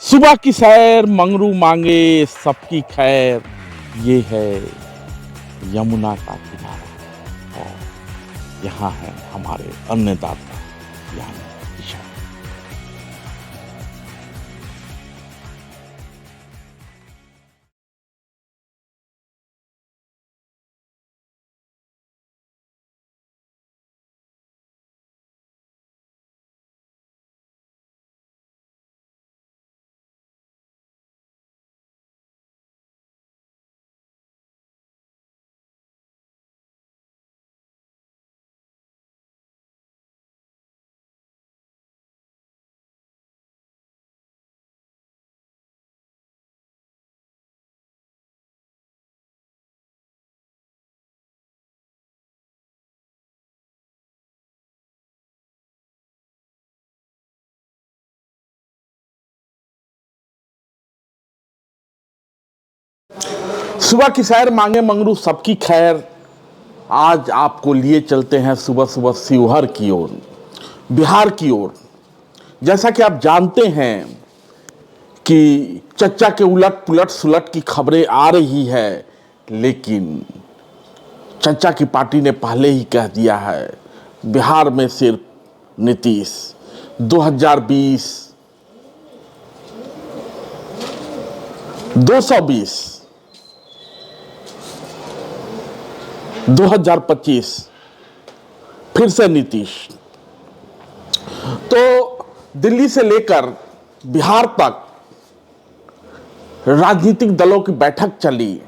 सुबह की सैर मंगरू मांगे सबकी खैर, ये है यमुना का किनारा और यहाँ है हमारे अन्नदाता यानी किसान। सुबह की सैर मांगे मंगरू सबकी खैर। आज आपको लिए चलते हैं सुबह सुबह शिवहर की ओर, बिहार की ओर। जैसा कि आप जानते हैं कि चच्चा के उलट पुलट सुलट की खबरें आ रही है, लेकिन चच्चा की पार्टी ने पहले ही कह दिया है बिहार में सिर्फ नीतीश। 2020 220 2025 फिर से नीतीश। तो दिल्ली से लेकर बिहार तक राजनीतिक दलों की बैठक चली।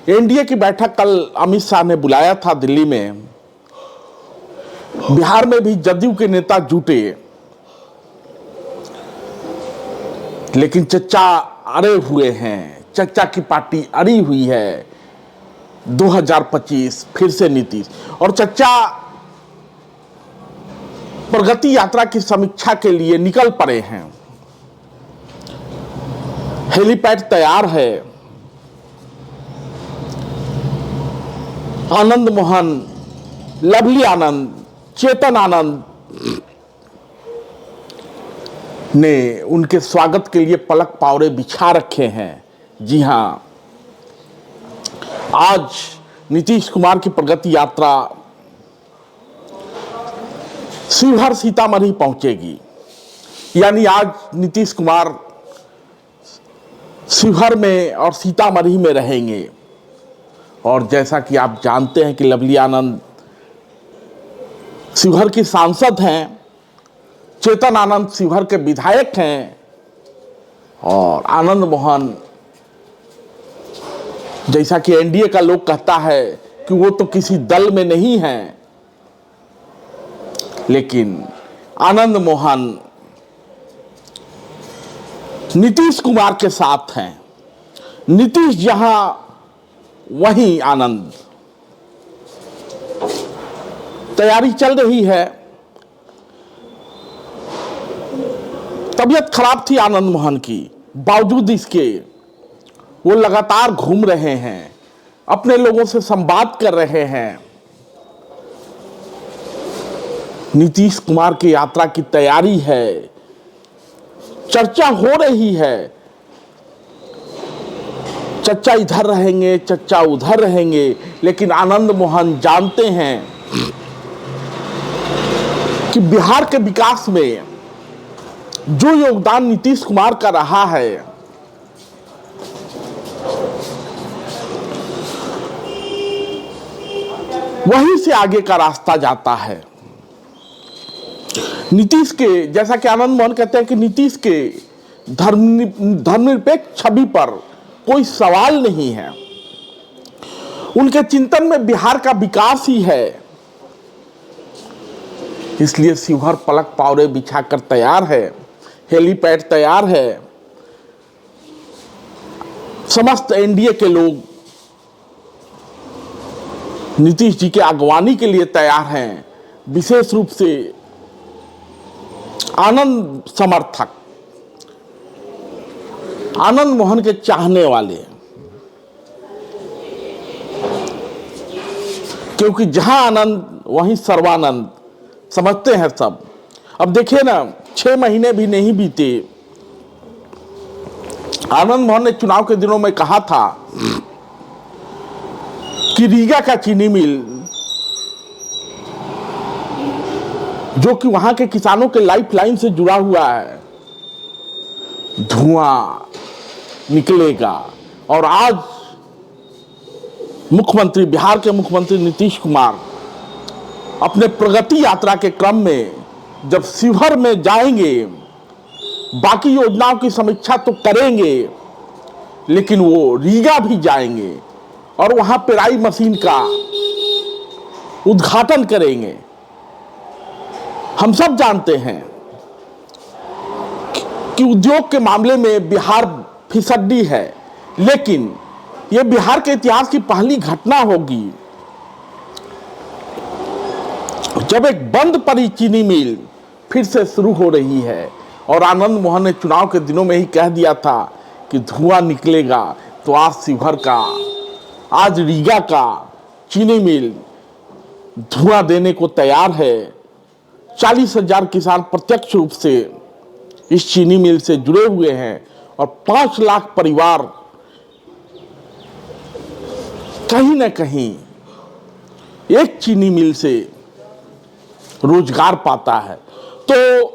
एनडीए की बैठक कल अमित शाह ने बुलाया था दिल्ली में। बिहार में भी जदयू के नेता जुटे, लेकिन चच्चा अड़े हुए हैं। चच्चा की पार्टी अड़ी हुई है। 2025 फिर से नीतीश। और चच्चा प्रगति यात्रा की समीक्षा के लिए निकल पड़े हैं। हेलीपैड तैयार है। आनंद मोहन, लवली आनंद, चेतन आनंद ने उनके स्वागत के लिए पलक पावरे बिछा रखे हैं। जी हां, आज नीतीश कुमार की प्रगति यात्रा शिवहर सीतामढ़ी पहुंचेगी। यानी आज नीतीश कुमार शिवहर में और सीतामढ़ी में रहेंगे। और जैसा कि आप जानते हैं कि लवली आनंद शिवहर की सांसद हैं, चेतन आनंद शिवहर के विधायक हैं, और आनंद मोहन, जैसा कि एनडीए का लोग कहता है कि वो तो किसी दल में नहीं है, लेकिन आनंद मोहन नीतीश कुमार के साथ हैं। नीतीश जहां वहीं आनंद। तैयारी चल रही है। तबीयत खराब थी आनंद मोहन की, बावजूद इसके वो लगातार घूम रहे हैं, अपने लोगों से संवाद कर रहे हैं। नीतीश कुमार की यात्रा की तैयारी है, चर्चा हो रही है। चच्चा इधर रहेंगे, चच्चा उधर रहेंगे, लेकिन आनंद मोहन जानते हैं कि बिहार के विकास में जो योगदान नीतीश कुमार का रहा है, वहीं से आगे का रास्ता जाता है। नीतीश के, जैसा कि आनंद मोहन कहते हैं कि नीतीश के धर्मनिरपेक्ष छवि पर कोई सवाल नहीं है। उनके चिंतन में बिहार का विकास ही है। इसलिए शिवहर पलक पावरे बिछाकर तैयार है, हेलीपैड तैयार है। समस्त एनडीए के लोग नीतीश जी के अगवानी के लिए तैयार हैं। विशेष रूप से आनंद समर्थक, आनंद मोहन के चाहने वाले, क्योंकि जहां आनंद वहीं सर्वानंद समझते हैं सब। अब देखिए ना, 6 महीने भी नहीं बीते आनंद मोहन ने चुनाव के दिनों में कहा था कि रीगा का चीनी मिल, जो कि वहां के किसानों के लाइफलाइन से जुड़ा हुआ है, धुआं निकलेगा। और आज मुख्यमंत्री, बिहार के मुख्यमंत्री नीतीश कुमार अपने प्रगति यात्रा के क्रम में जब शिवहर में जाएंगे, बाकी योजनाओं की समीक्षा तो करेंगे, लेकिन वो रीगा भी जाएंगे और वहां पेराई मशीन का उद्घाटन करेंगे। हम सब जानते हैं कि उद्योग के मामले में बिहार फिसड्डी है, लेकिन यह बिहार के इतिहास की पहली घटना होगी जब एक बंद पड़ी चीनी मिल फिर से शुरू हो रही है। और आनंद मोहन ने चुनाव के दिनों में ही कह दिया था कि धुआं निकलेगा। तो आज शिवहर का, आज रीगा का चीनी मिल धुआं देने को तैयार है। 40,000 किसान प्रत्यक्ष रूप से इस चीनी मिल से जुड़े हुए हैं और 5 लाख परिवार कहीं न कहीं एक चीनी मिल से रोजगार पाता है। तो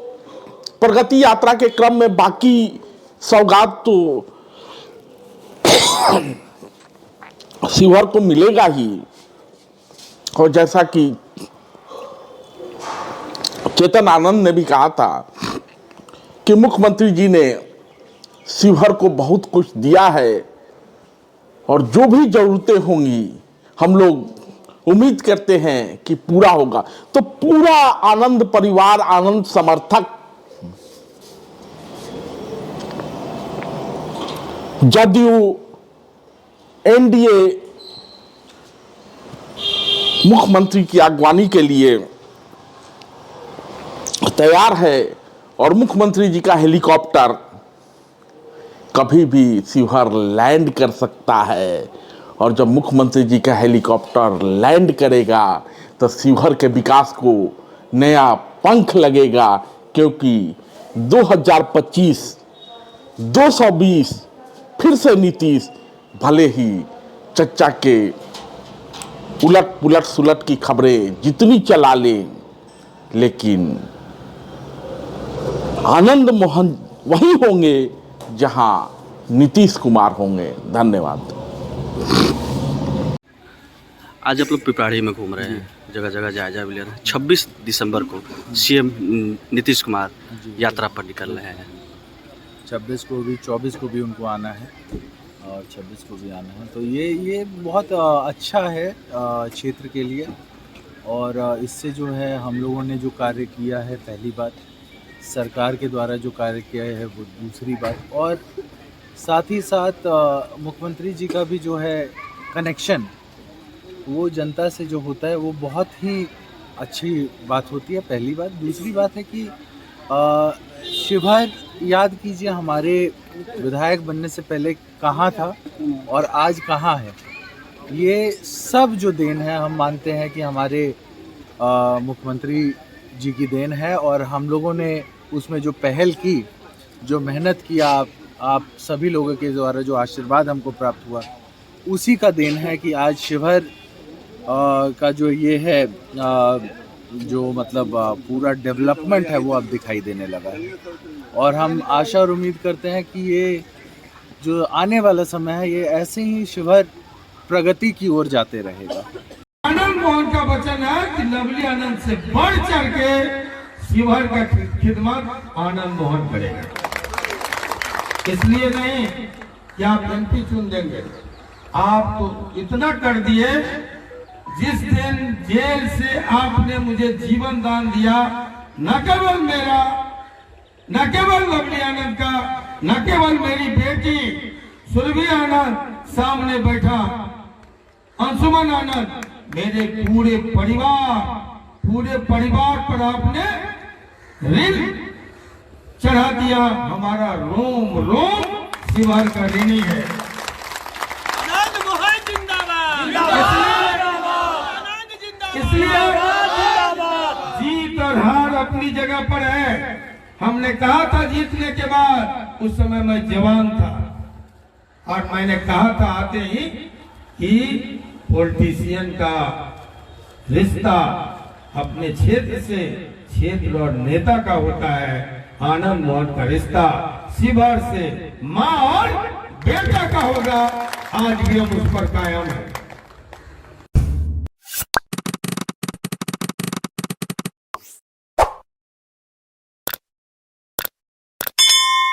प्रगति यात्रा के क्रम में बाकी सौगात तो शिवहर को मिलेगा ही। और जैसा कि चेतन आनंद ने भी कहा था कि मुख्यमंत्री जी ने शिवहर को बहुत कुछ दिया है और जो भी जरूरतें होंगी हम लोग उम्मीद करते हैं कि पूरा होगा। तो पूरा आनंद परिवार, आनंद समर्थक जदयू, एनडीए मुख्यमंत्री की अगवानी के लिए तैयार है और मुख्यमंत्री जी का हेलीकॉप्टर कभी भी शिवहर लैंड कर सकता है। और जब मुख्यमंत्री जी का हेलीकॉप्टर लैंड करेगा तो शिवहर के विकास को नया पंख लगेगा, क्योंकि 2025, 220 फिर से नीतीश भले ही चच्चा के उलट पुलट सुलट की खबरें जितनी चला लें, लेकिन आनंद मोहन वही होंगे जहां नीतीश कुमार होंगे। धन्यवाद। आज आप लोग पिपराड़ी में घूम रहे हैं, जगह जगह जायजा भी ले रहे हैं। 26 दिसंबर को सीएम नीतीश कुमार यात्रा पर निकल रहे हैं। 26 को भी, 24 को भी उनको आना है और 26 को भी आना है। तो ये बहुत अच्छा है क्षेत्र के लिए। और इससे जो है हम लोगों ने जो कार्य किया है, पहली बात, सरकार के द्वारा जो कार्य किया है वो दूसरी बात, और साथ ही साथ मुख्यमंत्री जी का भी जो है कनेक्शन वो जनता से जो होता है वो बहुत ही अच्छी बात होती है, पहली बात। दूसरी बात है कि शिवहर, याद कीजिए हमारे विधायक बनने से पहले कहाँ था और आज कहाँ है। ये सब जो देन है, हम मानते हैं कि हमारे मुख्यमंत्री जी की देन है। और हम लोगों ने उसमें जो पहल की, जो मेहनत किया, आप सभी लोगों के द्वारा जो आशीर्वाद हमको प्राप्त हुआ, उसी का देन है कि आज शिवहर का जो ये है जो मतलब पूरा डेवलपमेंट है वो अब दिखाई देने लगा है। और हम आशा और उम्मीद करते हैं कि ये जो आने वाला समय है ये ऐसे ही शिवहर प्रगति की ओर जाते रहेगा। आनंद मोहन का वचन है कि लवली आनंद से बढ़ चढ़ के शिवहर का खिदमत आनंद मोहन करेगा। इसलिए नहीं कि आप एमपी चुन देंगे, आप तो इतना कर दिए। जिस दिन जेल से आपने मुझे जीवन दान दिया, न केवल मेरा, न केवल लवली आनंद का, न केवल मेरी बेटी सुरभि आनंद सामने बैठा, अंशुमन आनंद, मेरे पूरे परिवार पर आपने ऋण चढ़ा दिया। हमारा रोम रोम शिवहर का ऋणी है। इसलिए जीत और हार अपनी जगह पर है। हमने कहा था जीतने के बाद, उस समय मैं जवान था, और मैंने कहा था आते ही कि पॉलिटिशियन का रिश्ता अपने क्षेत्र से क्षेत्र और नेता का होता है, आनंद मोहन का रिश्ता शिवहर से माँ और बेटा का होगा। आज भी हम उस पर कायम है।